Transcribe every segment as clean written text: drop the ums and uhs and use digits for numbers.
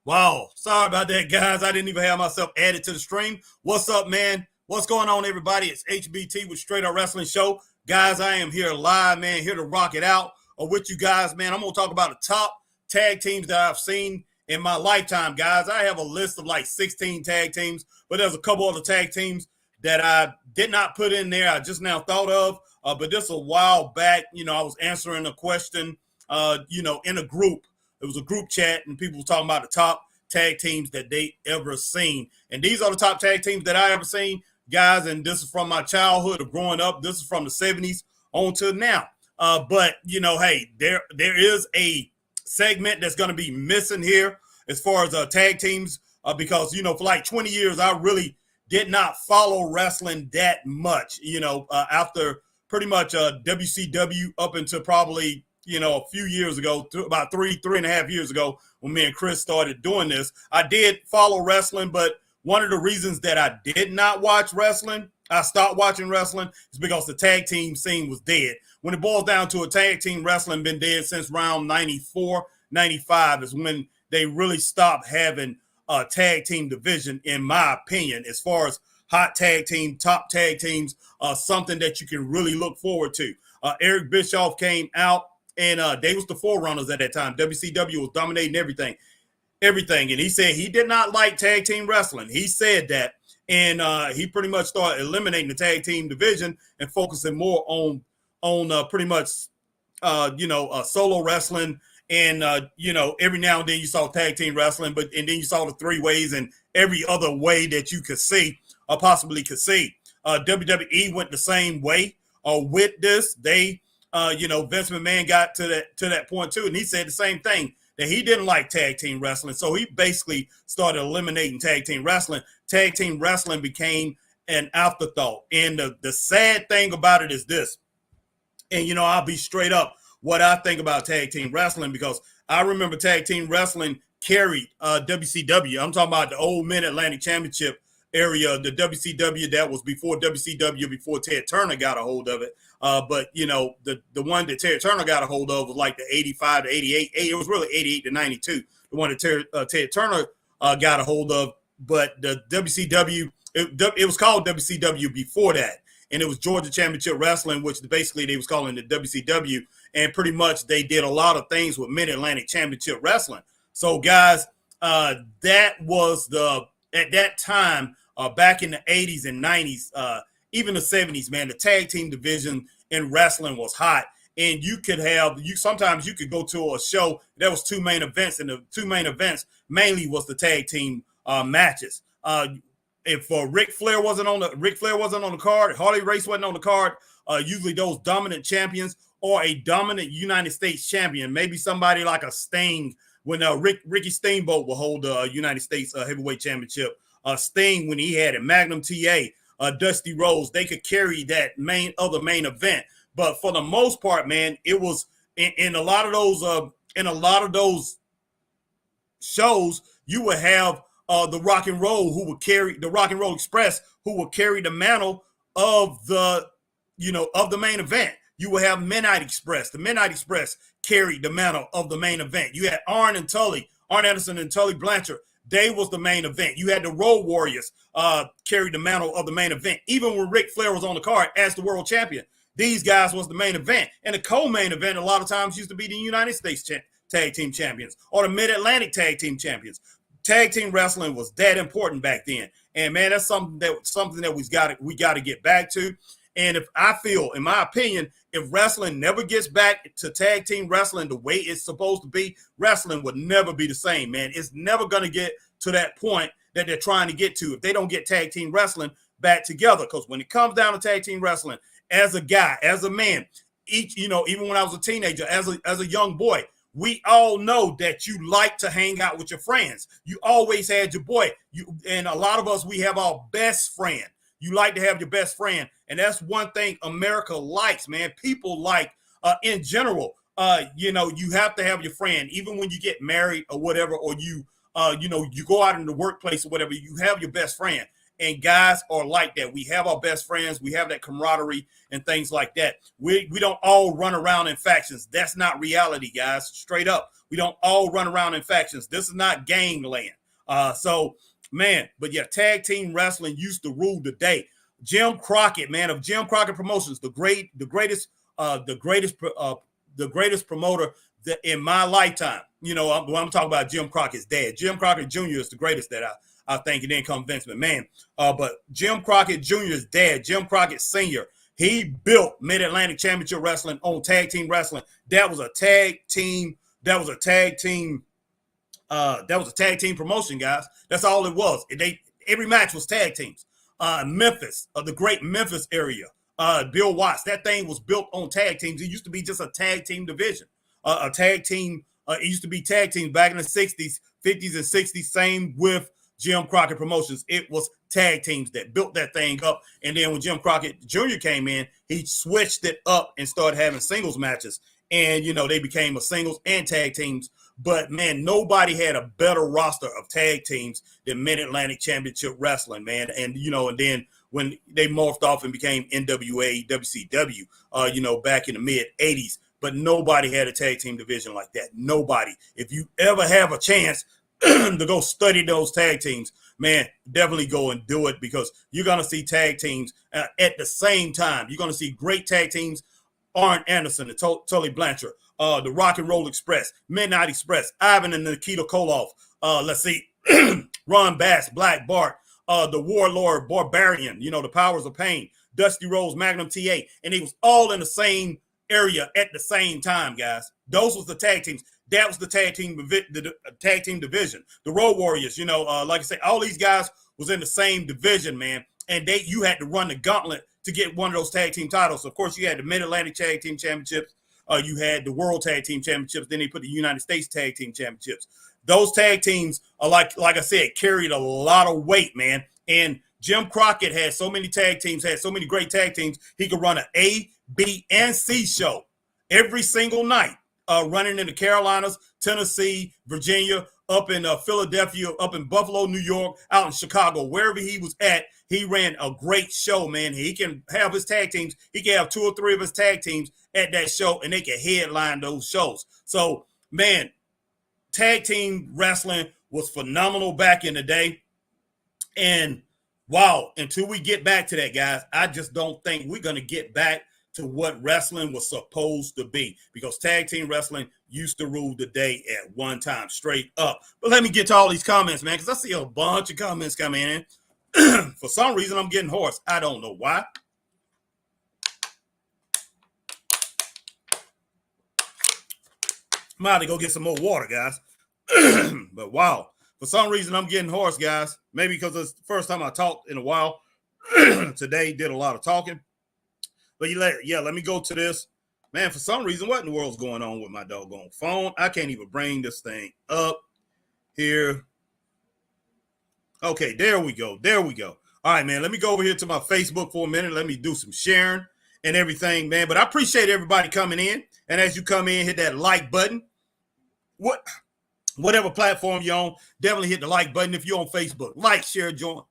Wow, sorry about that, guys. I didn't even have myself added to the stream. What's up, man? What's going on, everybody? It's HBT with Straight Up Wrestling Show. Guys, I am here live, man, here to rock it out with you guys, man. I'm going to talk about the top tag teams that I've seen in my lifetime, guys. I have a list of like 16 tag teams, but there's a couple other tag teams that I did not put in there. I just now thought of, but this a while back, I was answering a question, in a group. It was a group chat, and people were talking about the top tag teams that they ever seen. And these are the top tag teams that I ever seen, guys. And this is from my childhood of growing up. This is from the 70s on to now. But hey, there is a segment that's going to be missing here as far as tag teams, because for like 20 years I really did not follow wrestling that much. After pretty much WCW up until probably a few years ago, about three and a half years ago, when me and Chris started doing this, I did follow wrestling. But one of the reasons that I did not watch wrestling, I stopped watching wrestling, is because the tag team scene was dead. When it boils down to a tag team wrestling been dead since around 94, 95 is when they really stopped having a tag team division, in my opinion, as far as hot tag team, top tag teams, something that you can really look forward to. Eric Bischoff came out, and they was the forerunners at that time. WCW was dominating everything. And he said he did not like tag team wrestling. He said that, and he pretty much started eliminating the tag team division and focusing more on pretty much solo wrestling. And every now and then you saw tag team wrestling, and then you saw the three ways and every other way that you could see or possibly could see. WWE went the same way with this. They Vince McMahon got to that point too, and he said the same thing, that he didn't like tag team wrestling. So he basically started eliminating tag team wrestling. Tag team wrestling became an afterthought. And the sad thing about it is this, and I'll be straight up what I think about tag team wrestling, because I remember tag team wrestling carried WCW. I'm talking about the old Mid-Atlantic Championship area, the WCW that was before WCW, before Ted Turner got a hold of it. But the one that Ted Turner got a hold of was like the 85 to 88. It was really 88 to 92. The one that Ted Turner got a hold of. But the WCW, it was called WCW before that, and it was Georgia Championship Wrestling, which basically they was calling the WCW. And pretty much they did a lot of things with Mid-Atlantic Championship Wrestling. So guys, that was at that time, back in the 80s and 90s, even the 70s, man, the tag team division in wrestling was hot. And sometimes you could go to a show that was two main events, and the two main events mainly was the tag team matches. If Ric Flair wasn't on the card, Harley Race wasn't on the card, usually those dominant champions or a dominant United States champion, maybe somebody like a Sting, when Ricky Steamboat will hold the United States heavyweight championship. Sting, when he had it, Magnum TA, Dusty Rhodes, they could carry that main event. But for the most part, man, it was in a lot of those shows, you would have the Rock and Roll, who would carry the Rock and Roll Express, who would carry the mantle of the main event. You would have Midnight Express. The Midnight Express carried the mantle of the main event. You had Arn Anderson and Tully Blanchard. They was the main event. You had the Road Warriors carry the mantle of the main event. Even when Ric Flair was on the card as the world champion, these guys was the main event. And the co-main event a lot of times used to be the United States tag team champions or the Mid-Atlantic tag team champions. Tag team wrestling was that important back then. And man, that's something that we got to get back to. And if I feel, in my opinion, if wrestling never gets back to tag team wrestling the way it's supposed to be, wrestling would never be the same, man. It's never going to get to that point that they're trying to get to if they don't get tag team wrestling back together. Because when it comes down to tag team wrestling, as a guy, as a man, even when I was a teenager, as a young boy, we all know that you like to hang out with your friends. You always had your boy. And a lot of us, we have our best friend. You like to have your best friend. And that's one thing America likes, man. People like, in general, you have to have your friend. Even when you get married or whatever, or you go out in the workplace or whatever, you have your best friend. And guys are like that. We have our best friends. We have that camaraderie and things like that. We don't all run around in factions. That's not reality, guys. Straight up. We don't all run around in factions. This is not gangland. So, man, but yeah, tag team wrestling used to rule the day. Jim Crockett, man, of Jim Crockett Promotions, the greatest promoter in my lifetime. You know, I'm talking about Jim Crockett's dad. Jim Crockett Jr. is the greatest that I think, and then come Vince McMahon. But Jim Crockett Jr.'s dad, Jim Crockett Sr., he built Mid-Atlantic Championship Wrestling on tag team wrestling. That was a tag team promotion, guys. That's all it was. Every match was tag teams. Memphis, the great Memphis area. Bill Watts, that thing was built on tag teams. It used to be just a tag team division. A tag team, it used to be tag teams back in the 60s, 50s, and 60s. Same with Jim Crockett Promotions. It was tag teams that built that thing up. And then when Jim Crockett Jr. came in, he switched it up and started having singles matches. And, you know, they became a singles and tag teams. But, man, nobody had a better roster of tag teams than Mid-Atlantic Championship Wrestling, man. And, you know, and then when they morphed off and became NWA, WCW, you know, back in the mid-'80s. But nobody had a tag team division like that. Nobody. If you ever have a chance to go study those tag teams, man, definitely go and do it, because you're going to see tag teams at the same time. You're going to see great tag teams. Arn Anderson and Tully Blanchard, the Rock and Roll Express, Midnight Express, Ivan and Nikita Koloff, let's see, Ron Bass, Black Bart, the Warlord Barbarian, you know, the Powers of Pain, Dusty Rhodes, Magnum TA, and it was all in the same area at the same time, guys. Those was the tag teams. That was the tag team division. The Road Warriors, you know, like I said, all these guys was in the same division, man, and you had to run the gauntlet to get one of those tag team titles. Of course, you had the Mid-Atlantic Tag Team Championships. You had the World Tag Team Championships. Then they put the United States Tag Team Championships. Those tag teams are like I said, carried a lot of weight, man. And Jim Crockett had so many tag teams, had so many great tag teams. He could run an A, B, and C show every single night, running in the Carolinas, Tennessee, Virginia, up in Philadelphia, up in Buffalo, New York, out in Chicago, wherever he was at. He ran a great show, man. He can have his tag teams. He can have 2 or 3 of his tag teams at that show, and they can headline those shows. So, man, tag team wrestling was phenomenal back in the day. And, wow, until we get back to that, guys, I just don't think we're going to get back to what wrestling was supposed to be, because tag team wrestling used to rule the day at one time, straight up. But let me get to all these comments, man, because I see a bunch of comments coming in. For some reason, I'm getting hoarse. I don't know why. I'm about to go get some more water, guys. But wow, for some reason, I'm getting hoarse, guys. Maybe because it's the first time I talked in a while. Today, did a lot of talking. But let me go to this. Man, for some reason, what in the world's going on with my doggone phone? I can't even bring this thing up here. Okay, there we go. All right, man, let me go over here to my Facebook for a minute. Let me do some sharing and everything, man. But I appreciate everybody coming in. And as you come in, hit that like button. Whatever platform you're on, definitely hit the like button. If you're on Facebook, like, share, join.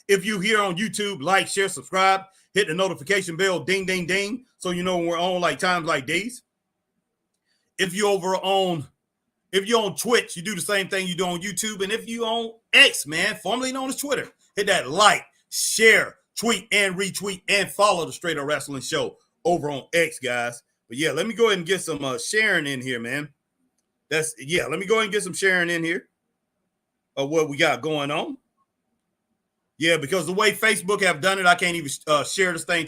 If you're here on YouTube, like, share, subscribe. Hit the notification bell, ding, ding, ding, so you know when we're on like times like these. If you're on Twitch, you do the same thing you do on YouTube. And if you on X, man, formerly known as Twitter, hit that like, share, tweet, and retweet, and follow the Straight Up Wrestling Show over on X, guys. But yeah, let me go ahead and get some sharing in here, man. Let me go ahead and get some sharing in here of what we got going on. Yeah, because the way Facebook have done it, I can't even share this thing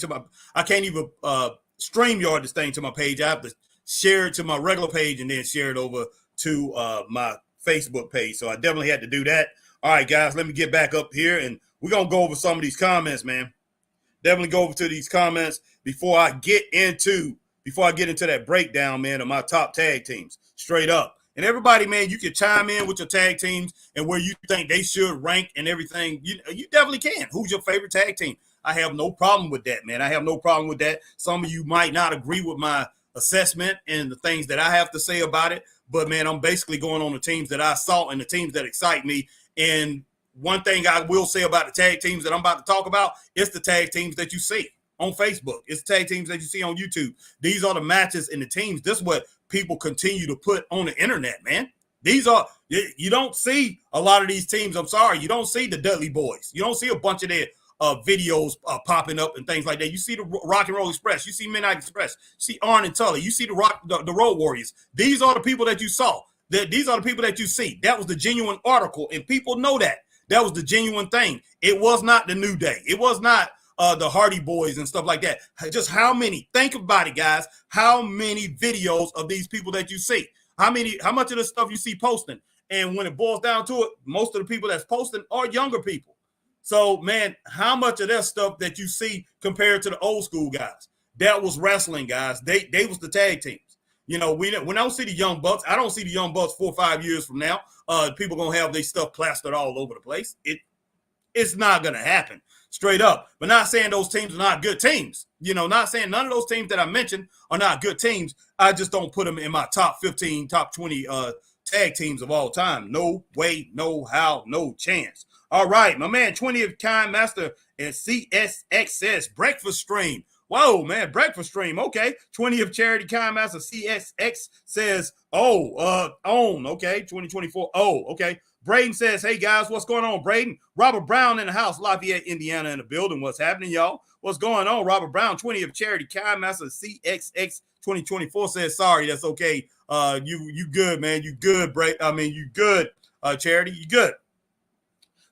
I can't even StreamYard this thing to my page. I have to share it to my regular page and then share it over to my Facebook page. So I definitely had to do that. All right, guys, let me get back up here, and we're going to go over some of these comments, man. Definitely go over to these comments before I get into that breakdown, man, of my top tag teams, straight up. And everybody, man, you can chime in with your tag teams and where you think they should rank and everything. You definitely can. Who's your favorite tag team? I have no problem with that, man. I have no problem with that. Some of you might not agree with my assessment and the things that I have to say about it. But, man, I'm basically going on the teams that I saw and the teams that excite me. And one thing I will say about the tag teams that I'm about to talk about, it's the tag teams that you see on Facebook. It's tag teams that you see on YouTube. These are the matches and the teams. This is what people continue to put on the internet, man. These are, you don't see a lot of these teams. I'm sorry. You don't see the Dudley Boys. You don't see a bunch of their videos popping up and things like that. You see the Rock and Roll Express. You see Midnight Express. You see Arn and Tully. You see the Road Warriors. These are the people that you saw. These are the people that you see. That was the genuine article, and people know that. That was the genuine thing. It was not the New Day. It was not the Hardy Boys and stuff like that. Just how many, think about it, guys, how many videos of these people that you see? How much of the stuff you see posting? And when it boils down to it, most of the people that's posting are younger people. So, man, how much of that stuff that you see compared to the old school guys? That was wrestling, guys. They was the tag teams. You know, when I don't see the Young Bucks, I don't see the Young Bucks 4 or 5 years from now. People gonna have their stuff plastered all over the place. It's not gonna happen, straight up. But not saying those teams are not good teams. You know, not saying none of those teams that I mentioned are not good teams. I just don't put them in my top 15, top 20 tag teams of all time. No way, no how, no chance. All right, my man, 20th Kind Master and CSX says Breakfast Stream. Whoa, man, Breakfast Stream. Okay. 20th Charity Kind Master CSX says, on. Okay. 2024. Oh, okay. Braden says, hey, guys, what's going on, Braden? Robert Brown in the house, Lafayette, Indiana in the building. What's happening, y'all? What's going on? Robert Brown, 20th Charity Kind Master CXX 2024 says, sorry, that's okay. You good, man. You good, Braden. I mean, you good, Charity. You good.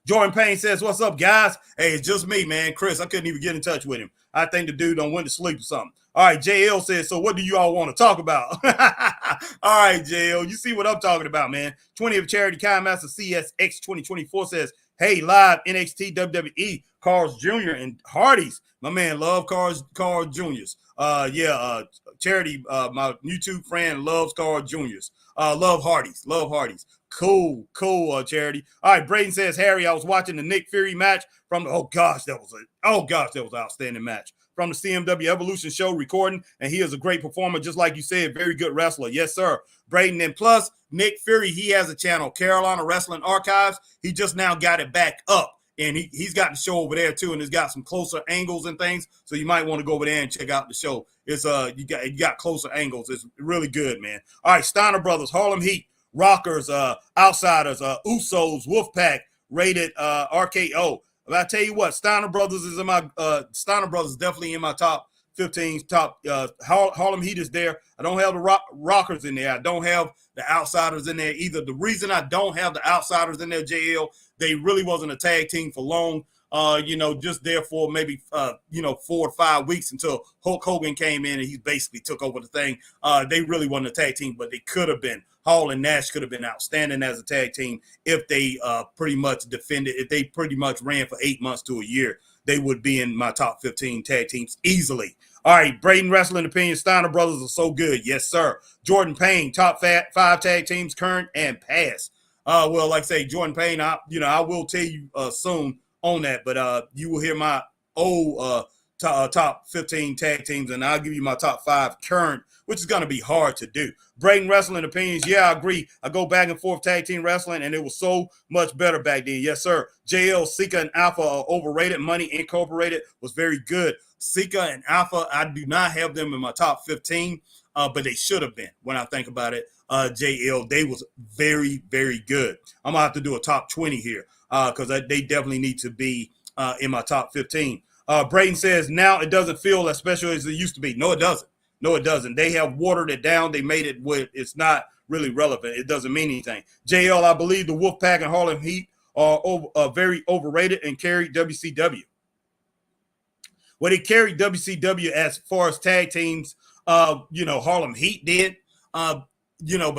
Jordan Payne says, what's up, guys? Hey, it's just me, man. Chris, I couldn't even get in touch with him. I think the dude done went to sleep or something. All right, JL says, so what do you all want to talk about? All right, JL, you see what I'm talking about, man. 20th Charity Kind Master CSX 2024 says, hey, live NXT WWE, Carl's Jr. and Hardy's. My man love Carl Jr.'s. Charity, my YouTube friend loves Carl Jr.'s. Love Hardy's. Cool, Charity. All right, Braden says, Harry, I was watching the Nick Fury match from the, that was an outstanding match from the CMW Evolution show recording, and he is a great performer, just like you said, very good wrestler. Yes, sir. Braden, and plus, Nick Fury, he has a channel, Carolina Wrestling Archives. He just now got it back up, and he's got the show over there, too, and it's got some closer angles and things, so you might want to go over there and check out the show. It's you got closer angles. It's really good, man. All right, Steiner Brothers, Harlem Heat, Rockers, Outsiders, Usos, Wolfpack, Rated, RKO. But I tell you what, Steiner Brothers is in my Steiner Brothers definitely in my top 15. Harlem Heat is there. I don't have the Rockers in there. I don't have the Outsiders in there either. The reason I don't have the Outsiders in there, JL, they really wasn't a tag team for long. Just there for maybe 4 or 5 weeks until Hulk Hogan came in and he basically took over the thing. They really wasn't a tag team, but they could have been. Hall and Nash could have been outstanding as a tag team if they pretty much defended. If they pretty much ran for 8 months to a year, they would be in my top 15 tag teams easily. All right, Braden Wrestling Opinion, Steiner Brothers are so good. Yes, sir. Jordan Payne, top 5 tag teams, current and past. Well, like I say, Jordan Payne, I will tell you soon on that, but you will hear my old top 15 tag teams, and I'll give you my top 5 current, which is going to be hard to do. Braden Wrestling Opinions, yeah, I agree. I go back and forth tag team wrestling, and it was so much better back then. Yes, sir. JL, Sika, and Alpha are overrated. Money Incorporated was very good. Sika and Alpha, I do not have them in my top 15, but they should have been when I think about it. JL, they was very, very good. I'm going to have to do a top 20 here because they definitely need to be in my top 15. Braden says, now it doesn't feel as special as it used to be. No, it doesn't. No, it doesn't. They have watered it down. They made it where it's not really relevant. It doesn't mean anything. JL, I believe the Wolfpack and Harlem Heat are very overrated and carried WCW. Well, they carried WCW as far as tag teams. Harlem Heat did. But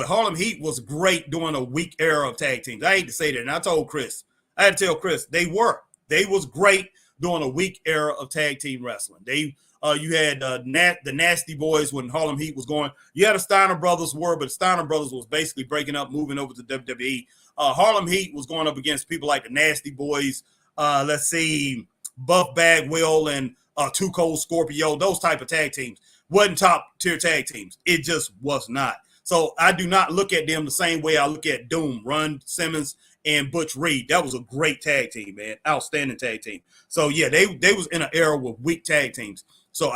Harlem Heat was great during a weak era of tag teams. I hate to say that, and I told Chris. I had to tell Chris they was great during a weak era of tag team wrestling. You had the Nasty Boys when Harlem Heat was going. You had the Steiner Brothers but the Steiner Brothers was basically breaking up, moving over to WWE. Harlem Heat was going up against people like the Nasty Boys. Let's see, Buff Bagwell and Too Cold Scorpio. Those type of tag teams wasn't top tier tag teams. It just was not. So I do not look at them the same way I look at Doom, Ron Simmons, and Butch Reed. That was a great tag team, man. Outstanding tag team. So yeah, they was in an era with weak tag teams. So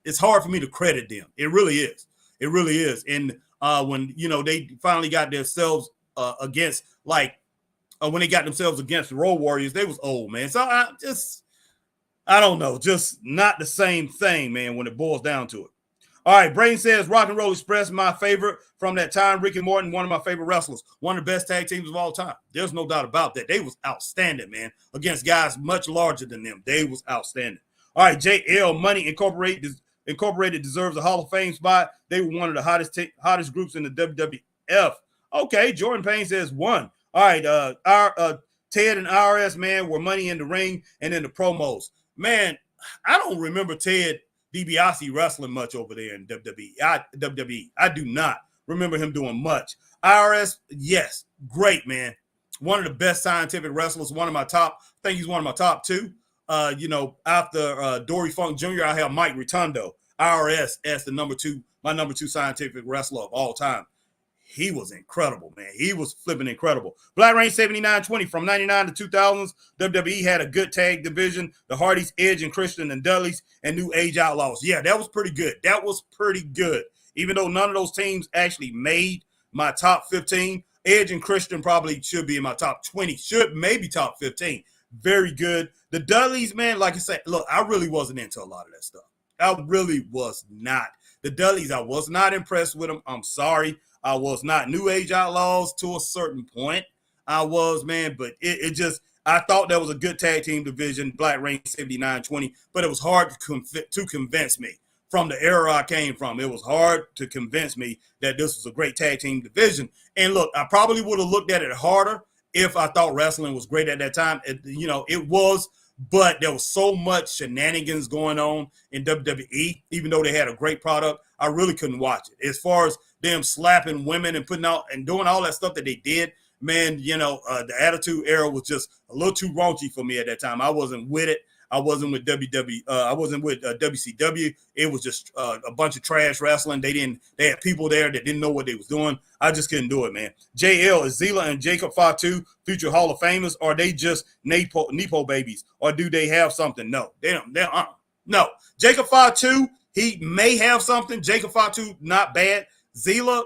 it's hard for me to credit them. It really is. It really is. And when they finally got themselves against when they got themselves against the Road Warriors, they was old, man. So I don't know, just not the same thing, man, when it boils down to it. All right, Braden says, Rock and Roll Express, my favorite from that time. Ricky Morton, one of my favorite wrestlers, one of the best tag teams of all time. There's no doubt about that. They was outstanding, man, against guys much larger than them. They was outstanding. All right, JL Money Incorporated deserves a Hall of Fame spot. They were one of the hottest groups in the WWF. Okay, Jordan Payne says one. All right, Ted and IRS, man, were Money in the ring and in the promos. Man, I don't remember Ted DiBiase wrestling much over there in WWE. I do not remember him doing much. IRS, yes, great, man. One of the best scientific wrestlers, I think he's one of my top two. After Dory Funk Jr., I have Mike Rotundo, IRS, as my number two scientific wrestler of all time. He was incredible, man. He was flipping incredible. Black Rain 7920 from 99 to 2000s. WWE had a good tag division. The Hardys, Edge, and Christian and Dudleys, and New Age Outlaws. Yeah, that was pretty good. Even though none of those teams actually made my top 15, Edge and Christian probably should be in my top 20. Maybe top 15. Very good. The Dudleys, man, like I said, look, I really wasn't into a lot of that stuff. I really was not. The Dudleys, I was not impressed with them. I'm sorry. I was not. New Age Outlaws to a certain point. I was, man, but I thought that was a good tag team division, Black Rain 7920, but it was hard to convince me from the era I came from. It was hard to convince me that this was a great tag team division. And look, I probably would have looked at it harder if I thought wrestling was great at that time. It was, but there was so much shenanigans going on in WWE, even though they had a great product, I really couldn't watch it. As far as them slapping women and putting out and doing all that stuff that they did, man, the Attitude Era was just a little too raunchy for me at that time. I wasn't with it. I wasn't with WWE. I wasn't with WCW. It was just a bunch of trash wrestling. They had people there that didn't know what they was doing. I just couldn't do it, man. JL, is Zila and Jacob Fatu future Hall of Famers? Or are they just Nepo babies? Or do they have something? No, they don't. No. Jacob Fatu, he may have something. Jacob Fatu, not bad. Zila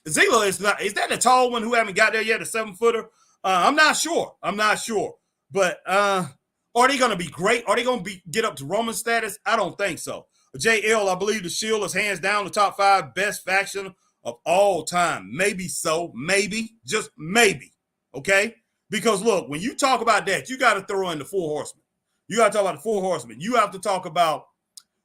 is not. Is that the tall one who haven't got there yet? A 7-footer? I'm not sure. But are they going to be great? Are they going to get up to Roman status? I don't think so. JL, I believe the Shield is hands down the top 5 best faction of all time. Maybe so. Maybe. Just maybe. Okay? Because look, when you talk about that, you got to throw in the 4 horsemen. You got to talk about the 4 horsemen. You have to talk about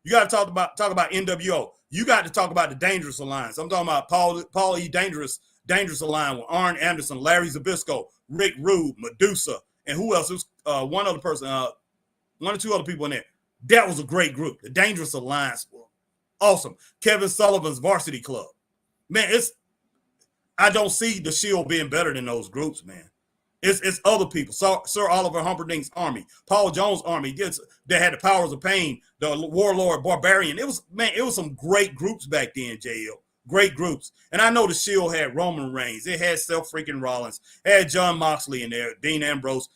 NWO. You got to talk about the Dangerous Alliance. I'm talking about Paul E. Dangerous Alliance with Arn Anderson, Larry Zbyszko, Rick Rude, Medusa, and who else? It was one other person, one or two other people in there. That was a great group. The Dangerous Alliance was awesome. Kevin Sullivan's Varsity Club. Man, I don't see the Shield being better than those groups, man. It's other people. Sir Oliver Humperdinck's army, Paul Jones' army. They had the Powers of Pain, the Warlord Barbarian. It was some great groups back then, JL. Great groups. And I know the Shield had Roman Reigns. It had Seth freaking Rollins. It had John Moxley in there, Dean Ambrose,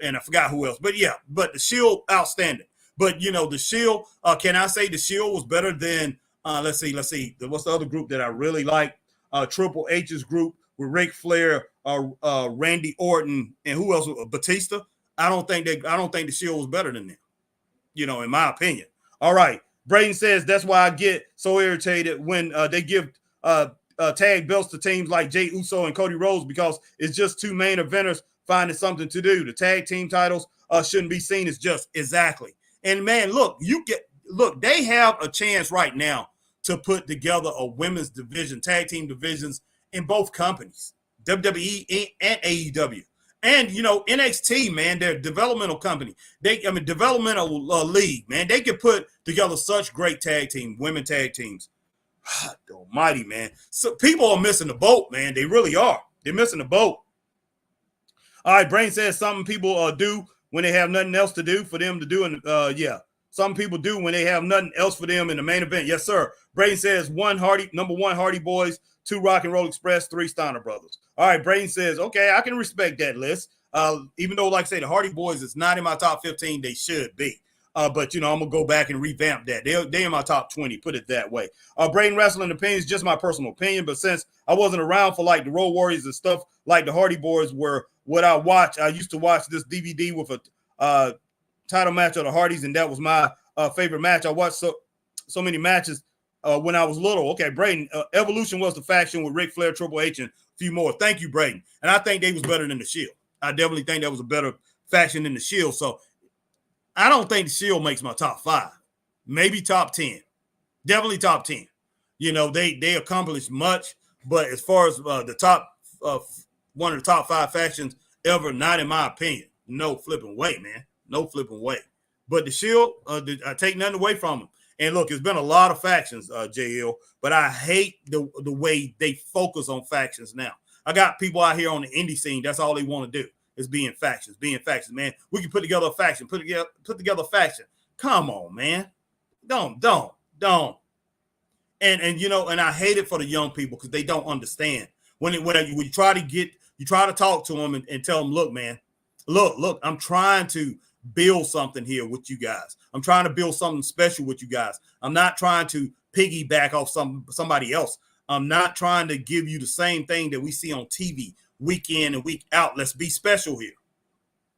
and I forgot who else. But yeah, but the Shield, outstanding. But, the Shield, can I say the Shield was better than, let's see. What's the other group that I really like? Triple H's group with Ric Flair, Randy Orton, and who else? Batista. I don't think the Shield was better than them, in my opinion. All right. Braden says that's why I get so irritated when they give tag belts to teams like Jey Uso and Cody Rhodes, because it's just 2 main eventers finding something to do. The tag team titles shouldn't be seen as just exactly. And man, look, they have a chance right now to put together a women's division, tag team divisions in both companies, WWE and AEW. And, NXT, man, they're a developmental company. Developmental league, man. They could put together such great women tag teams. God almighty, man. So people are missing the boat, man. They really are. They're missing the boat. All right, Brain says something people do when they have nothing else to do for them to do. And some people do when they have nothing else for them in the main event. Yes, sir. Braden says number 1 Hardy Boys, 2 Rock and Roll Express, 3 Steiner Brothers. All right, Braden says, okay, I can respect that list. Even though, like I say, the Hardy Boys is not in my top 15, they should be. But, I'm going to go back and revamp that. They're in my top 20, put it that way. Braden Wrestling Opinions, just my personal opinion. But since I wasn't around for, like, the Road Warriors and stuff, like the Hardy Boys were what I watch. I used to watch this DVD with a title match of the Hardys, and that was my favorite match. I watched so many matches when I was little. Okay, Braden, Evolution was the faction with Ric Flair, Triple H, and a few more. Thank you, Braden. And I think they was better than the Shield. I definitely think that was a better faction than the Shield. So I don't think the Shield makes my top 5. Maybe top 10. Definitely top 10. They accomplished much, but as far as the top one of the top 5 factions ever, not in my opinion. No flipping way, man. No flipping way. But the Shield, I take nothing away from them. And look, it's been a lot of factions, JL, but I hate the way they focus on factions now. I got people out here on the indie scene. That's all they want to do is being factions, man. We can put together a faction, put together a faction. Come on, man. Don't. And I hate it for the young people because they don't understand. When you try to talk to them and tell them, look, man, look, I'm trying to build something here with you guys. I'm trying to build something special with you guys. I'm not trying to piggyback off somebody else. I'm not trying to give you the same thing that we see on TV week in and week out. Let's be special here.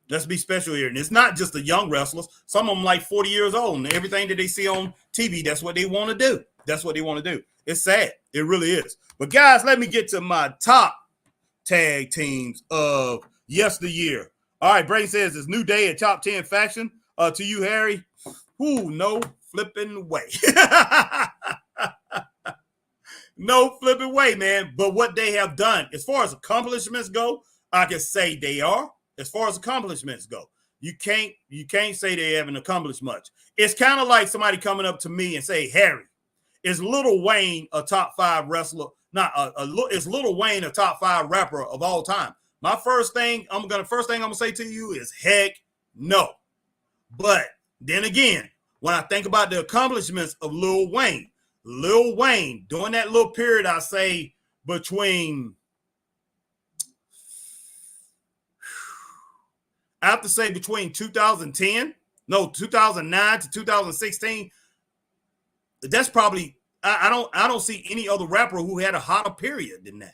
And it's not just the young wrestlers. Some of them like 40 years old, and everything that they see on TV, that's what they want to do. It's sad. It really is. But guys, let me get to my top tag teams of yesteryear. All right, Braden says it's New Day at top 10 faction. To you, Harry. No flipping way. No flipping way, man. But what they have done, as far as accomplishments go, I can say they are. As far as accomplishments go, you can't say they haven't accomplished much. It's kind of like somebody coming up to me and say, Harry, is Lil Wayne a top 5 wrestler? Is Lil Wayne a top 5 rapper of all time? My first thing I'm gonna say to you is heck no. But then again, when I think about the accomplishments of Lil Wayne during that little period, I say between, I have to say between 2009 to 2016. That's probably, I don't see any other rapper who had a hotter period than that.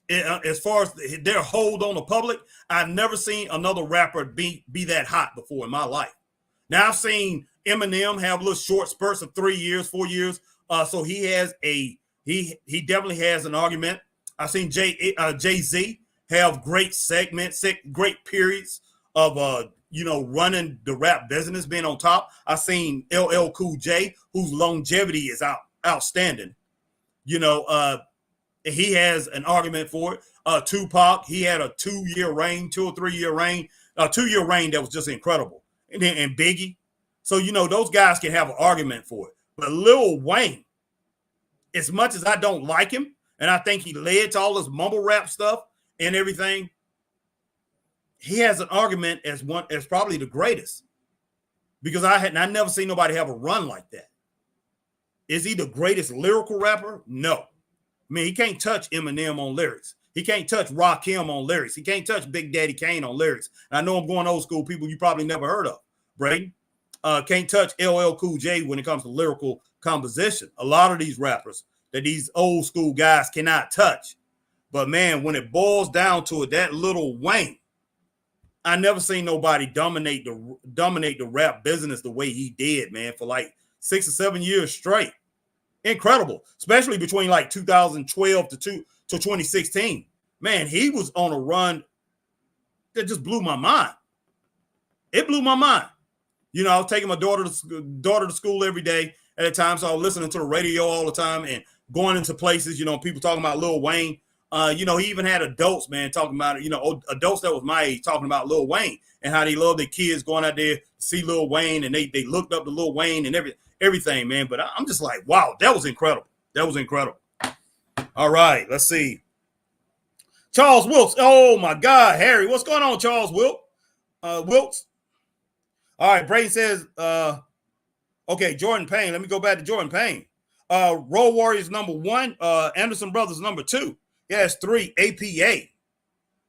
As far as their hold on the public, I've never seen another rapper be that hot before in my life. Now I've seen Eminem have little short spurts of 3 years, 4 years. So he definitely has an argument. I've seen Jay-Z have great segments, great periods of running the rap business, being on top. I've seen LL Cool J, whose longevity is outstanding. He has an argument for it. Tupac, he had a 2-year reign, 2 or 3 year reign, a 2-year reign that was just incredible. And Biggie. So, those guys can have an argument for it. But Lil Wayne, as much as I don't like him, and I think he led to all this mumble rap stuff and everything, he has an argument as probably the greatest. Because I never seen nobody have a run like that. Is he the greatest lyrical rapper? No. I mean, he can't touch Eminem on lyrics. He can't touch Rakim on lyrics. He can't touch Big Daddy Kane on lyrics. And I know I'm going old school, people you probably never heard of. Braden can't touch LL Cool J when it comes to lyrical composition. A lot of these rappers that these old school guys cannot touch. But man, when it boils down to it, that Lil Wayne, I never seen nobody dominate the rap business the way he did, man, for like 6 or 7 years straight. Incredible, especially between like 2012 to 2016. Man, he was on a run that just blew my mind. It blew my mind. I was taking my daughter to school every day at a time, so I was listening to the radio all the time and going into places, people talking about Lil Wayne. He even had adults, man, talking about it, adults that was my age talking about Lil Wayne and how they love their kids going out there to see Lil Wayne, and they looked up to Lil Wayne and everything, man. But I'm just like, wow, that was incredible. That was incredible. All right, let's see. Charles Wilkes. Oh, my God, Harry. What's going on, Charles Wilkes? All right, Braden says, okay, Jordan Payne. Let me go back to Jordan Payne. Road Warriors number 1, Anderson Brothers number 2. Yes, 3, APA.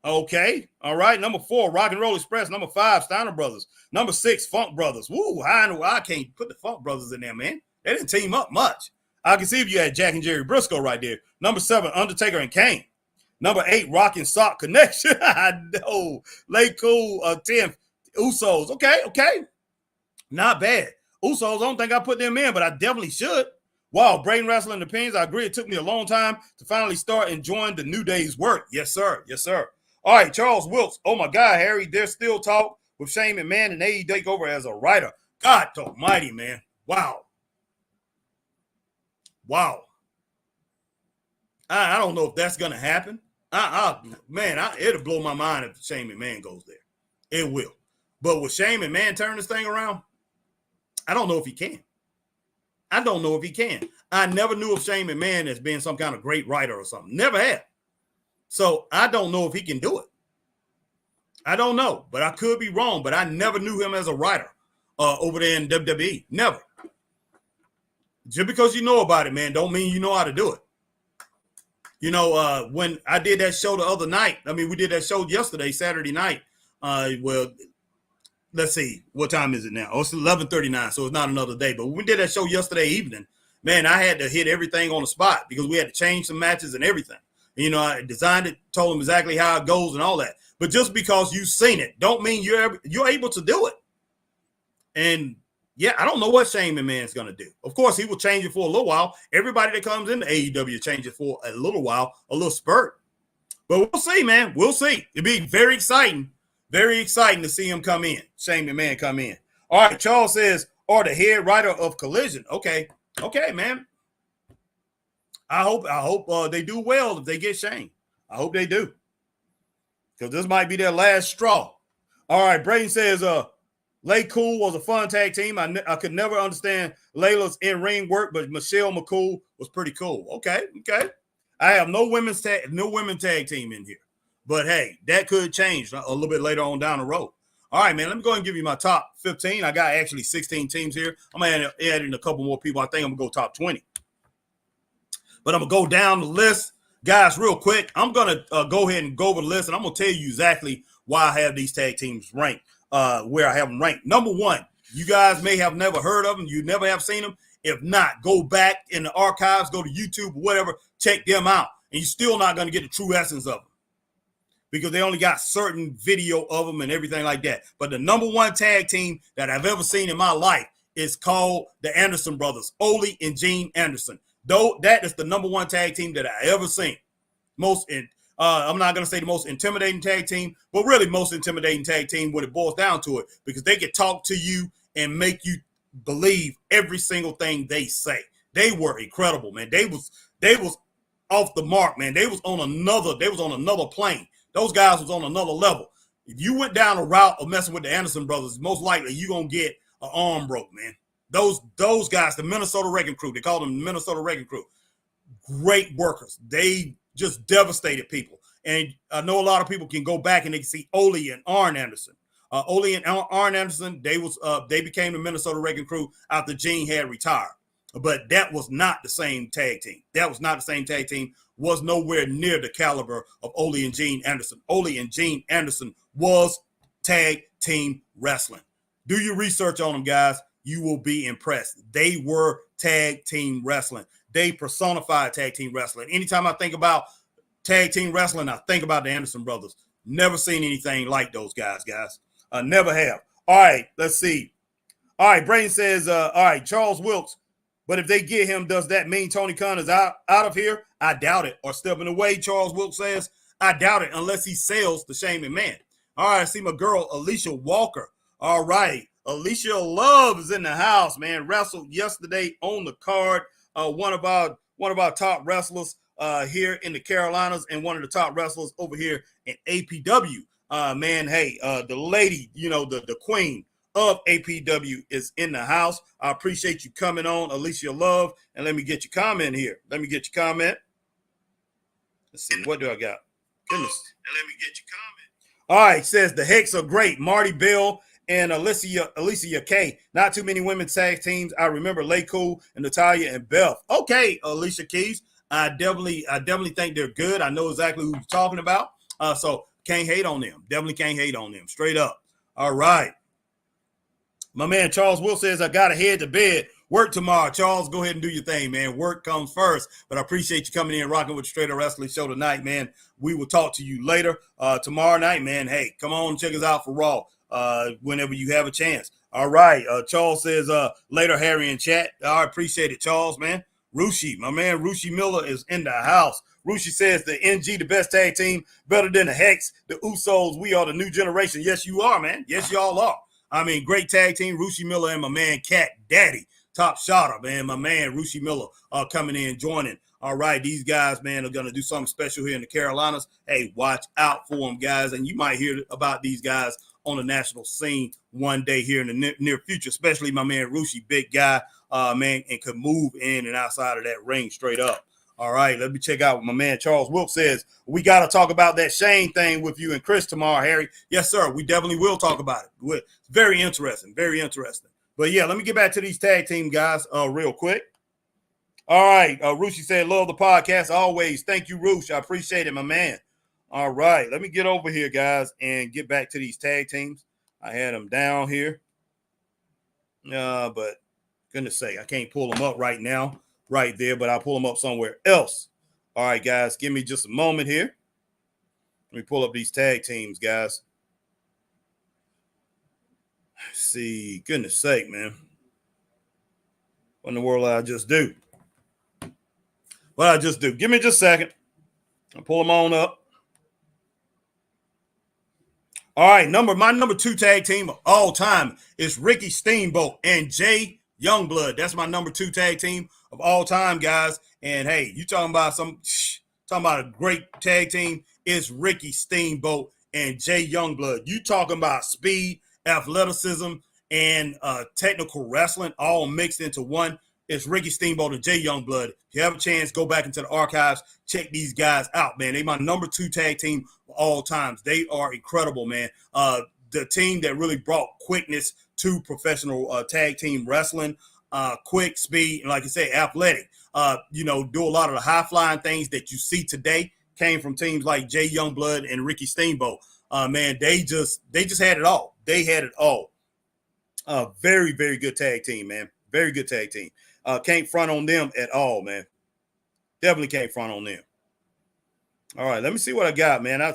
Okay. All right. Number 4, Rock and Roll Express. Number 5, Steiner Brothers. Number 6, Funk Brothers. Woo, I can't put the Funk Brothers in there, man. They didn't team up much. I can see if you had Jack and Jerry Briscoe right there. Number 7, Undertaker and Kane. Number 8, Rock and Sock Connection. I know. Late Cool, 10th, Usos. Okay. Not bad. Usos, I don't think I put them in, but I definitely should. Wow, Brain Wrestling Opinions. I agree. It took me a long time to finally start enjoying the New Day's work. Yes, sir. All right, Charles Wilkes. Oh, my God, Harry. There's still talk with Shane McMahon and AEW take over as a writer. God almighty, man. Wow. I don't know if that's going to happen. It'll blow my mind if Shane McMahon goes there. It will. But will Shane McMahon turn this thing around? I don't know if he can. I never knew of Shane McMahon as being some kind of great writer or something. Never had. So I don't know if he can do it. I don't know, but I could be wrong. But I never knew him as a writer over there in WWE. Never. Just because you know about it, man, don't mean you know how to do it. You know, when I did that show the other night, we did that show yesterday, Saturday night. Let's see, what time is it now? Oh, it's 11:39, so it's not another day. But when we did that show yesterday evening, man, I had to hit everything on the spot because we had to change some matches and everything. You know, I designed it, told them exactly how it goes and all that. But just because you've seen it, don't mean you're able to do it. And yeah, I don't know what Shane McMahon's going to do. Of course, he will change it for a little while. Everybody that comes into AEW change it for a little while, a little spurt. But we'll see, man. We'll see. It'll be very exciting. Very exciting to see him come in. Shane McMahon come in. All right, Charles says, or the head writer of Collision. Okay, man. I hope they do well if they get Shane. I hope they do. Because this might be their last straw. All right, Braden says, Lay Cool was a fun tag team. I could never understand Layla's in-ring work, but Michelle McCool was pretty cool. Okay. I have no women's tag team in here. But hey, that could change a little bit later on down the road. All right, man, let me go ahead and give you my top 15. I got actually 16 teams here. I'm going to add in a couple more people. I think I'm going to go top 20. But I'm going to go down the list. Guys, real quick, I'm going to go ahead and go over the list, and I'm going to tell you exactly why I have these tag teams ranked, where I have them ranked. Number 1, you guys may have never heard of them. You never have seen them. If not, go back in the archives, go to YouTube or whatever, check them out. And you're still not going to get the true essence of them, because they only got certain video of them and everything like that. But the number 1 tag team that I've ever seen in my life is called the Anderson Brothers, Ole and Gene Anderson. Though that is the number 1 tag team that I ever seen. I'm not going to say the most intimidating tag team, but really most intimidating tag team when it boils down to it, because they can talk to you and make you believe every single thing they say. They were incredible, man. They was off the mark, man. They was on another plane. Those guys was on another level. If you went down a route of messing with the Anderson Brothers, most likely you're going to get an arm broke, man. Those guys, the Minnesota Wrecking Crew, they call them the Minnesota Wrecking Crew. Great workers. They just devastated people. And I know a lot of people can go back and they can see Ole and Arn Anderson. Ole and Arn Anderson, they became the Minnesota Wrecking Crew after Gene had retired. But that was not the same tag team. Was nowhere near the caliber of Ole and Gene Anderson. Ole and Gene Anderson was tag team wrestling. Do your research on them, guys. You will be impressed. They were tag team wrestling. They personified tag team wrestling. Anytime I think about tag team wrestling, I think about the Anderson Brothers. Never seen anything like those guys. Never have. All right, let's see. All right, Braden says, all right, Charles Wilkes. But if they get him, does that mean Tony Khan is out of here? I doubt it. Or stepping away, Charles Wilkes says. I doubt it unless he sells to Shane McMahon. All right, I see my girl, Alicia Walker. All right, Alicia Love is in the house, man. Wrestled yesterday on the card. One of our top wrestlers here in the Carolinas and one of the top wrestlers over here in APW. Man, hey, the lady, the queen of APW is in the house. I appreciate you coming on, Alicia Love. And let me get your comment here. Let's see, what do I got? Goodness. And let me get your comment. All right, says the Hex are great. Marty Bell and Alicia K. Not too many women's tag teams. I remember Lay Cool and Natalia and Beth. Okay, Alicia Keys. I definitely think they're good. I know exactly who you're talking about. So can't hate on them. Definitely can't hate on them. Straight up. All right. My man Charles Will says, I got to head to bed. Work tomorrow. Charles, go ahead and do your thing, man. Work comes first. But I appreciate you coming in and rocking with the Straight Up Wrestling Show tonight, man. We will talk to you later. Tomorrow night, man. Hey, come on, check us out for Raw whenever you have a chance. All right. Charles says, later, Harry in chat. I appreciate it, Charles, man. Rushi, my man Rushi Miller is in the house. Rushi says the NG, the best tag team, better than the Hex, the Usos. We are the new generation. Yes, you are, man. Yes, y'all are. I mean, great tag team, Rushi Miller and my man Cat Daddy, top shotter, man. My man Rushi Miller coming in, joining. All right, these guys, man, are going to do something special here in the Carolinas. Hey, watch out for them, guys. And you might hear about these guys on the national scene one day here in the near future, especially my man Rushi, big guy, man, and could move in and outside of that ring straight up. All right, let me check out what my man Charles Wilk says. We got to talk about that Shane thing with you and Chris tomorrow, Harry. Yes, sir. We definitely will talk about it. It's very interesting. Very interesting. But yeah, let me get back to these tag team guys real quick. All right. Rushi said, love the podcast always. Thank you, Rush. I appreciate it, my man. All right. Let me get over here, guys, and get back to these tag teams. I had them down here. But goodness sake, I can't pull them up right now. Right there, but I'll pull them up somewhere else. All right, guys, give me just a moment here. Let me pull up these tag teams, guys. Let's see, goodness sake, man. What in the world did I just do? What did I just do? Give me just a second. I'll pull them on up. All right, my number 2 tag team of all time is Ricky Steamboat and Jay Youngblood. That's my number 2 tag team of all time, guys. And hey, you talking about a great tag team? It's Ricky Steamboat and Jay Youngblood. You talking about speed, athleticism, and technical wrestling all mixed into one. It's Ricky Steamboat and Jay Youngblood. If you have a chance, go back into the archives, check these guys out, man. They my number 2 tag team of all times. They are incredible, man. The team that really brought quickness to professional tag team wrestling. Quick, speed, and like I say, athletic. Do a lot of the high-flying things that you see today came from teams like Jay Youngblood and Ricky Steamboat. Man, they just had it all. They had it all. Very, very good tag team, man. Very good tag team. Can't front on them at all, man. Definitely can't front on them. All right, let me see what I got, man. I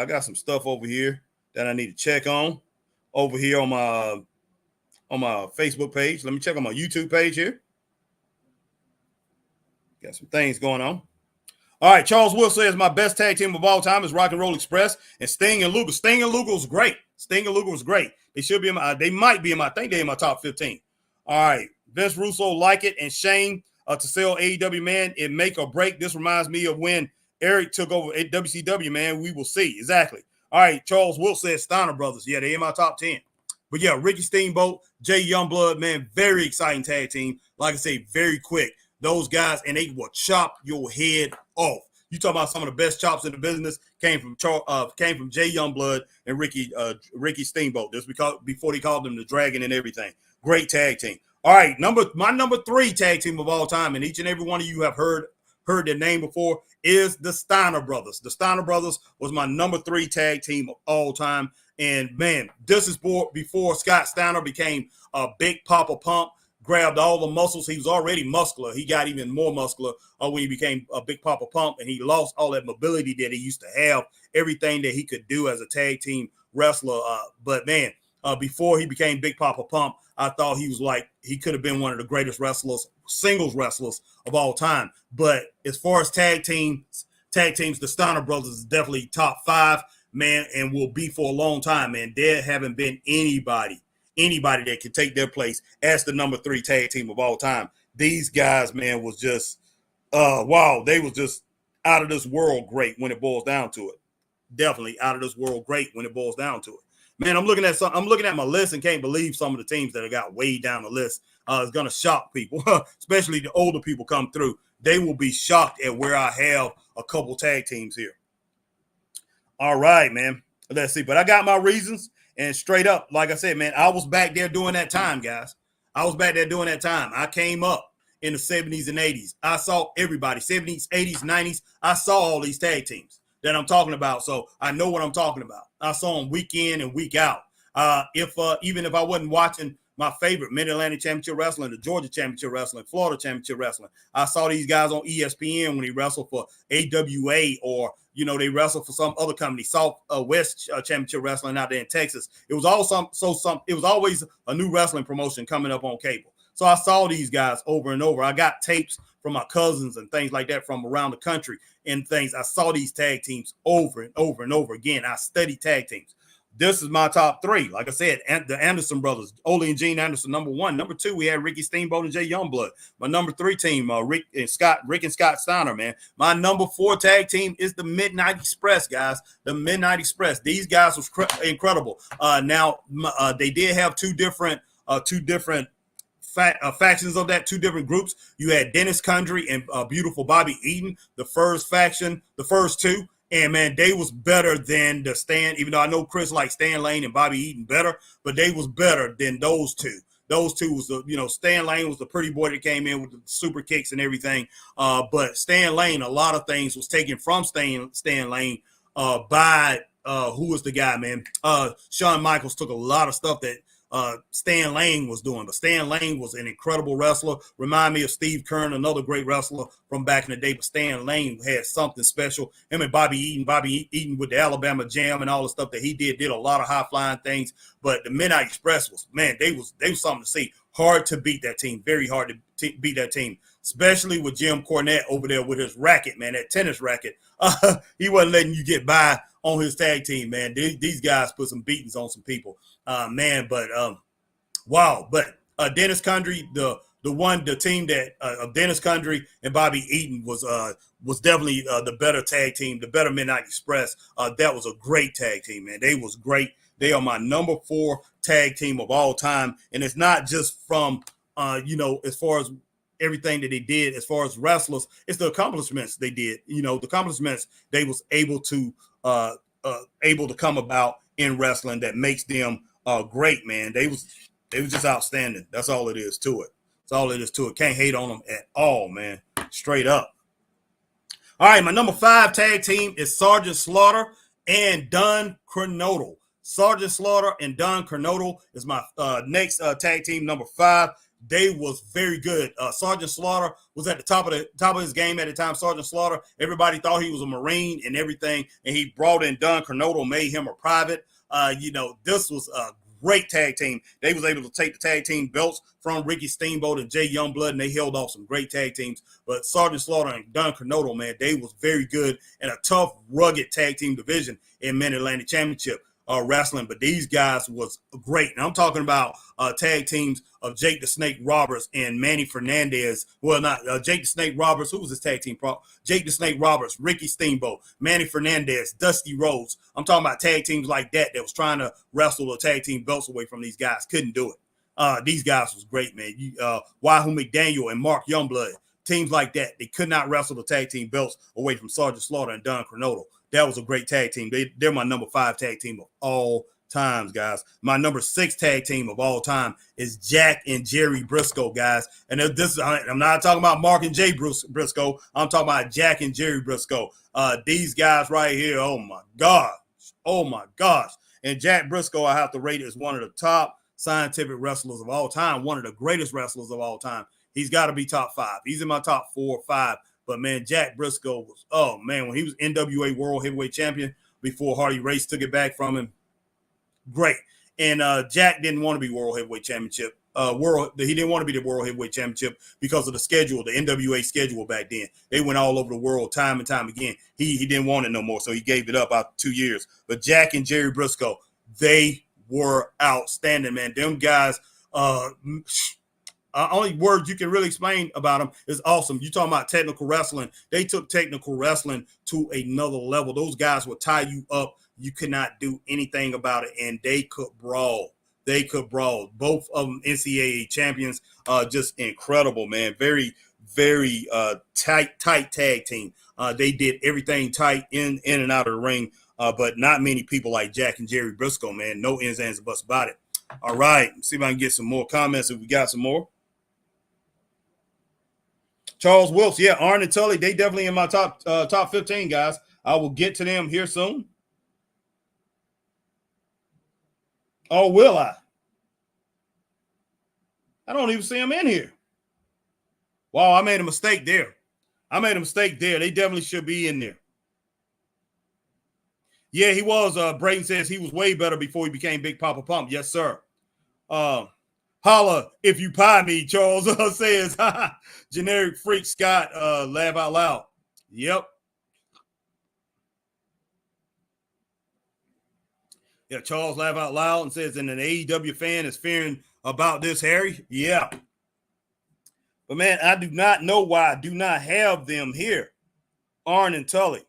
got some stuff over here that I need to check on over here on my Facebook page. Let me check on my YouTube page here. Got some things going on. All right, Charles Will says my best tag team of all time is Rock and Roll Express and Sting and Luger. Sting and Luger was great. They might be I think they're in my top 15. All right, Vince Russo like it and Shane to sell AEW, man. It make or break. This reminds me of when Eric took over at WCW, man. We will see. Exactly. All right, Charles Will says Steiner Brothers. Yeah, they're in my top 10. But yeah, Ricky Steamboat, Jay Youngblood, man, very exciting tag team. Like I say, very quick. Those guys, and they will chop your head off. You talk about some of the best chops in the business came from Jay Youngblood and Ricky Steamboat. Just because before they called them the Dragon and everything. Great tag team. All right, my number 3 tag team of all time, and each and every one of you have heard their name before, is the Steiner Brothers. The Steiner Brothers was my number 3 tag team of all time. And man, this is before Scott Steiner became a Big Papa Pump, grabbed all the muscles. He was already muscular. He got even more muscular when he became a Big Papa Pump, and he lost all that mobility that he used to have, everything that he could do as a tag team wrestler. But man, before he became Big Papa Pump, I thought he could have been one of the greatest singles wrestlers of all time. But as far as tag teams, the Steiner Brothers is definitely top 5, man, and will be for a long time, man. There haven't been anybody that can take their place as the number 3 tag team of all time. These guys, man, was just, wow, they was just out of this world great when it boils down to it. Definitely out of this world great when it boils down to it. Man, I'm looking at my list and can't believe some of the teams that I got way down the list. It's going to shock people, especially the older people come through. They will be shocked at where I have a couple tag teams here. All right, man. Let's see. But I got my reasons. And straight up, like I said, man, I was back there during that time, guys. I was back there during that time. I came up in the 70s and 80s. I saw everybody, 70s, 80s, 90s. I saw all these tag teams that I'm talking about. So I know what I'm talking about. I saw them week in and week out. Even if I wasn't watching my favorite Mid-Atlantic Championship Wrestling, the Georgia Championship Wrestling, Florida Championship Wrestling, I saw these guys on ESPN when they wrestled for AWA, or they wrestled for some other company, Southwest Championship Wrestling out there in Texas. It was it was always a new wrestling promotion coming up on cable. So I saw these guys over and over. I got tapes from my cousins and things like that from around the country and things. I saw these tag teams over and over and over again. I studied tag teams. This is my top three. Like I said, the Anderson brothers, Ole and Gene Anderson, number one. Number two, we had Ricky Steamboat and Jay Youngblood. My number three team, Rick and Scott Steiner, man. My number four tag team is the Midnight Express, guys. The Midnight Express. These guys was incredible. Now, they did have two different factions of that, two different groups. You had Dennis Condrey and beautiful Bobby Eaton, the first faction, the first two. And, man, they was better than the Stan, even though I know Chris likes Stan Lane and Bobby Eaton better, but they was better than those two. Those two was Stan Lane was the pretty boy that came in with the super kicks and everything. But Stan Lane, a lot of things was taken from Stan Lane by who was the guy, man? Shawn Michaels took a lot of stuff that Stan Lane was doing, but Stan Lane was an incredible wrestler. Remind me of Steve Kern, another great wrestler from back in the day, but Stan Lane had something special. Him and Bobby Eaton with the Alabama Jam and all the stuff that he did a lot of high-flying things. But the Midnight Express was, man, they was something to see. Hard to beat that team, very hard to beat that team, especially with Jim Cornette over there with his racket, man, that tennis racket. He wasn't letting you get by on his tag team, man. These guys put some beatings on some people, man. But wow. But Dennis Condrey, the team that of Dennis Condrey and Bobby Eaton was definitely the better tag team, the better Midnight Express. That was a great tag team, man. They was great. They are my number 4 tag team of all time, and it's not just from as far as everything that they did as far as wrestlers, it's the accomplishments they did. The accomplishments they was able to come about in wrestling that makes them great, man. They was just outstanding. That's all it is to it. That's all it is to it. Can't hate on them at all, man. Straight up. All right, my number 5 tag team is Sergeant Slaughter and Don Kernodle. Sergeant Slaughter and Don Kernodle is my next tag team, number 5. They was very good. Sergeant Slaughter was at the top of his game at the time. Sergeant Slaughter, everybody thought he was a Marine and everything, and he brought in Don Kernodle, made him a private. This was a great tag team. They was able to take the tag team belts from Ricky Steamboat and Jay Youngblood, and they held off some great tag teams. But Sergeant Slaughter and Don Kernodle, man, they was very good in a tough, rugged tag team division in Mid-Atlantic Championship wrestling. But these guys was great. And I'm talking about tag teams of Jake the Snake Roberts and Manny Fernandez. Well, not Jake the Snake Roberts. Who was his tag team? Jake the Snake Roberts, Ricky Steamboat, Manny Fernandez, Dusty Rhodes. I'm talking about tag teams like that was trying to wrestle the tag team belts away from these guys. Couldn't do it. These guys was great, man. Wahoo McDaniel and Mark Youngblood. Teams like that, they could not wrestle the tag team belts away from Sergeant Slaughter and Don Kernodle. That was a great tag team. They're my number 5 tag team of all times, guys. My number 6 tag team of all time is Jack and Jerry Briscoe, guys. And I'm not talking about Mark and Jay Briscoe. I'm talking about Jack and Jerry Briscoe. These guys right here, oh my gosh. And Jack Briscoe, I have to rate as one of the top scientific wrestlers of all time, one of the greatest wrestlers of all time. He's got to be top 5. He's in my top 4 or 5. But, man, Jack Briscoe was, when he was NWA World Heavyweight Champion before Hardy Race took it back from him, great. And Jack didn't want to be World Heavyweight Championship. He didn't want to be the World Heavyweight Championship because of the schedule, the NWA schedule back then. They went all over the world time and time again. He didn't want it no more, so he gave it up after 2 years. But Jack and Jerry Briscoe, they were outstanding, man. Them guys, only words you can really explain about them is awesome. You talking about technical wrestling. They took technical wrestling to another level. Those guys would tie you up. You could not do anything about it, and they could brawl. Both of them NCAA champions. Just incredible, man. Very, very tight tag team. They did everything tight in and out of the ring, but not many people like Jack and Jerry Briscoe, man. No ins, ands, and buts about it. All right. Let's see if I can get some more comments if we got some more. Charles Wilkes, yeah, Arn and Tully, they definitely in my top 15, guys. I will get to them here soon. Oh, will I? I don't even see them in here. Wow, I made a mistake there. They definitely should be in there. Yeah, he was. Brayton says he was way better before he became Big Papa Pump. Yes, sir. Holla if you pie me, Charles says. Generic freak Scott, laugh out loud. Yep. Yeah, Charles laugh out loud and says, and an AEW fan is fearing about this, Harry. Yeah. But man, I do not know why I do not have them here. Arn and Tully.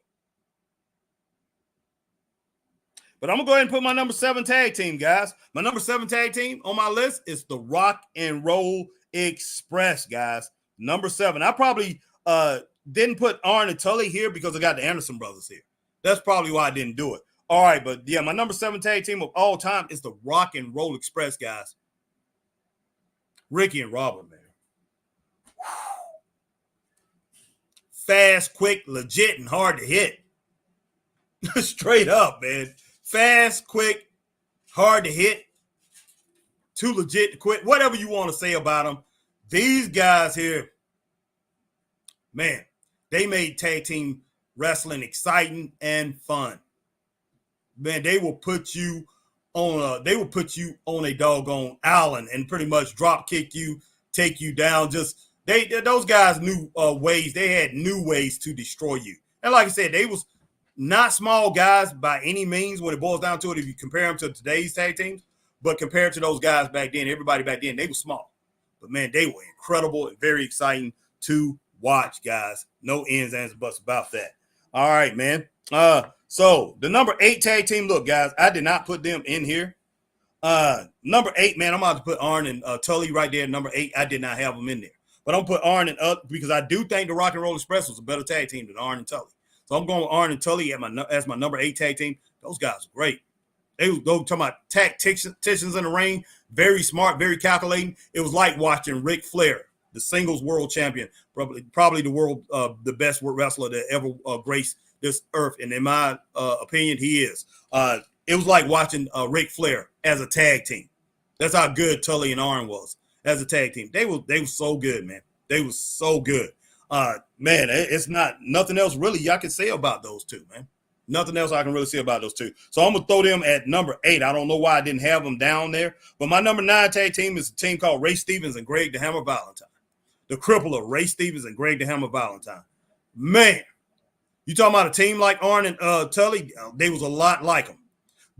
But I'm going to go ahead and put my number 7 tag team, guys. My number 7 tag team on my list is the Rock and Roll Express, guys. Number 7. I probably didn't put Arn and Tully here because I got the Anderson brothers here. That's probably why I didn't do it. All right, but yeah, my number 7 tag team of all time is the Rock and Roll Express, guys. Ricky and Robert, man. Fast, quick, legit, and hard to hit. Straight up, man. Fast, quick, hard to hit, too legit to quit. Whatever you want to say about them, these guys here, man, they made tag team wrestling exciting and fun. Man, they will put you on a doggone island and pretty much drop kick you, take you down. Just those guys knew ways. They had new ways to destroy you. And like I said, they was not small guys by any means when it boils down to it, if you compare them to today's tag teams, but compared to those guys back then, everybody back then, they were small. But, man, they were incredible and very exciting to watch, guys. No ins, ands, buts about that. All right, man. So the number 8 tag team, look, guys, I did not put them in here. Number 8, man, I'm about to put Arn and Tully right there. Number 8, I did not have them in there. But I'm going to put Arn and because I do think the Rock and Roll Express was a better tag team than Arn and Tully. So I'm going with Arn and Tully as my number 8 tag team. Those guys are great. They go talking about tacticians in the ring, very smart, very calculating. It was like watching Ric Flair, the singles world champion, probably the world, the best wrestler that ever graced this earth. And in my opinion, he is. It was like watching Ric Flair as a tag team. That's how good Tully and Arn was as a tag team. They were so good, man. They were so good. Man, it's not nothing else really I can say about those two, man. Nothing else I can really say about those two. So I'm going to throw them at number 8. I don't know why I didn't have them down there. But my number 9 tag team is a team called Ray Stevens and Greg the Hammer Valentine. The crippler, Ray Stevens and Greg the Hammer Valentine. Man, you talking about a team like Arn and Tully? They was a lot like them.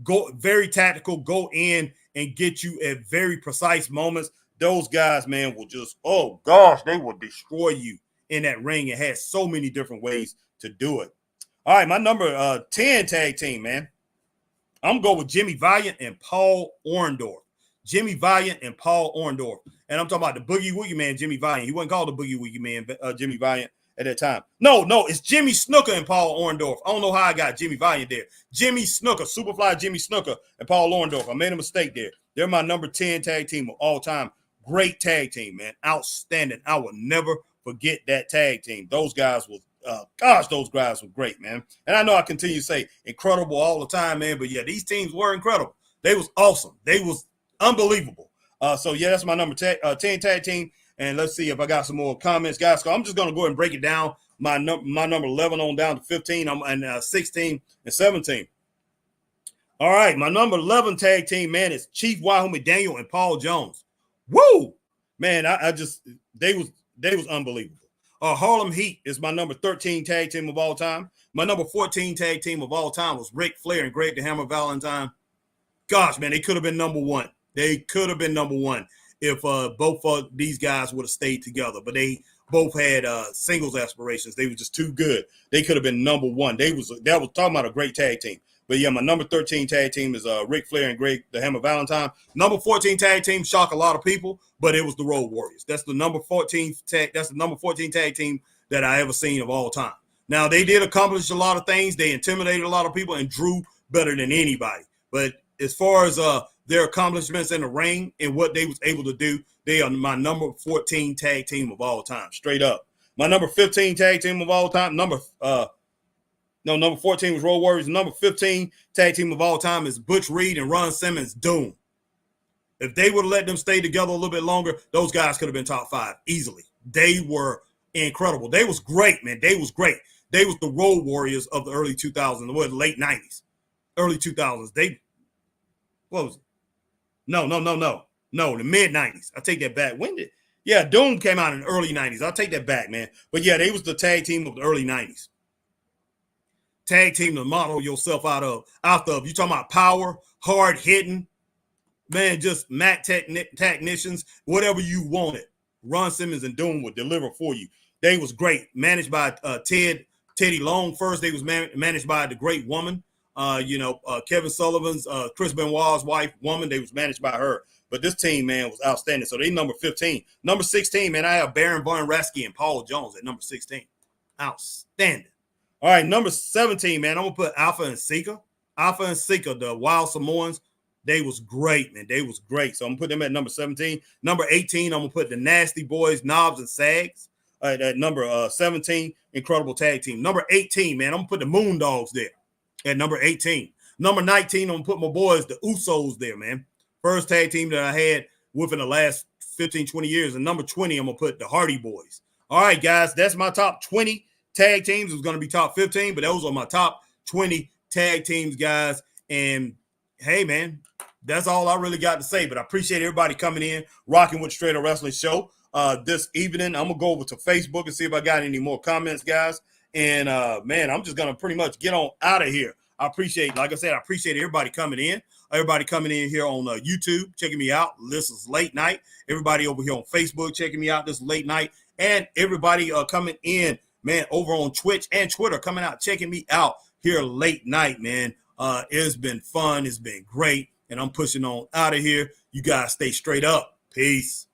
Go very tactical, go in and get you at very precise moments. Those guys, man, will just, oh gosh, they will destroy you in that ring. It has so many different ways to do it. All right, my number 10 tag team, man. I'm going to go with Jimmy Valiant and Paul Orndorff. Jimmy Valiant and Paul Orndorff. And I'm talking about the Boogie Woogie Man, Jimmy Valiant. He wasn't called the Boogie Woogie Man, Jimmy Valiant at that time. No, it's Jimmy Snuka and Paul Orndorff. I don't know how I got Jimmy Valiant there. Jimmy Snuka, Superfly Jimmy Snuka and Paul Orndorff. I made a mistake there. They're my number 10 tag team of all time. Great tag team, man. Outstanding. I will never forget that tag team. Those guys will those guys were great, man. And I know I continue to say incredible all the time, man. But yeah, these teams were incredible. They was awesome. They was unbelievable. So yeah, that's my number 10 tag team. And let's see if I got some more comments, guys. So I'm just gonna go ahead and break it down. My number 11 on down to 15, and 16 and 17. All right, my number 11 tag team, man, is Chief Wahoo McDaniel and Paul Jones. Woo, man! They was unbelievable. Harlem Heat is my number 13 tag team of all time. My number 14 tag team of all time was Ric Flair and Greg the Hammer Valentine. Gosh, man, they could have been number 1. They could have been number 1 if both of these guys would have stayed together. But they both had singles aspirations. They were just too good. They could have been number 1. That was talking about a great tag team. But yeah, my number 13 tag team is Ric Flair and Greg the Hammer Valentine. Number 14 tag team shocked a lot of people, but it was the Road Warriors. That's the number 14 tag. That's the number 14 tag team that I ever seen of all time. Now they did accomplish a lot of things. They intimidated a lot of people and drew better than anybody. But as far as their accomplishments in the ring and what they was able to do, they are my number 14 tag team of all time. Straight up. My number 15 tag team of all time, number 14 was Road Warriors. Number 15 tag team of all time is Butch Reed and Ron Simmons, Doom. If they would have let them stay together a little bit longer, those guys could have been top 5 easily. They were incredible. They was great, man. They was great. They was the Road Warriors of the early 2000s, the late 90s, early 2000s. What was it? No, the mid 90s. I take that back. Doom came out in the early 90s. I'll take that back, man. But yeah, they was the tag team of the early 90s. Tag team to model yourself out of. You talking about power, hard hitting, man, just mat technicians, whatever you wanted. Ron Simmons and Doom would deliver for you. They was great. Managed by Teddy Long first. They was managed by the great woman. Kevin Sullivan's, Chris Benoit's wife, woman. They was managed by her. But this team, man, was outstanding. So they number 15. Number 16, man, I have Baron Von Raschke and Paul Jones at number 16. Outstanding. All right, number 17, man, I'm going to put Alpha and Sika. Alpha and Sika, the Wild Samoans, they was great, man. They was great. So I'm going to put them at number 17. Number 18, I'm going to put the Nasty Boys, Knobs and Sags. At number 17, incredible tag team. Number 18, man, I'm going to put the Moondogs there at number 18. Number 19, I'm going to put my boys, the Usos there, man. First tag team that I had within the last 15, 20 years. And number 20, I'm going to put the Hardy Boys. All right, guys, that's my top 20 tag teams. It was going to be top 15, but those are my top 20 tag teams, guys. And, hey, man, that's all I really got to say. But I appreciate everybody coming in, rocking with Straight Up Wrestling Show this evening. I'm going to go over to Facebook and see if I got any more comments, guys. And, man, I'm just going to pretty much get on out of here. Like I said, I appreciate everybody coming in. Everybody coming in here on YouTube, checking me out. This is late night. Everybody over here on Facebook checking me out this late night. And everybody coming in, man, over on Twitch and Twitter coming out, checking me out here late night, man. It's been fun. It's been great. And I'm pushing on out of here. You guys stay straight up. Peace.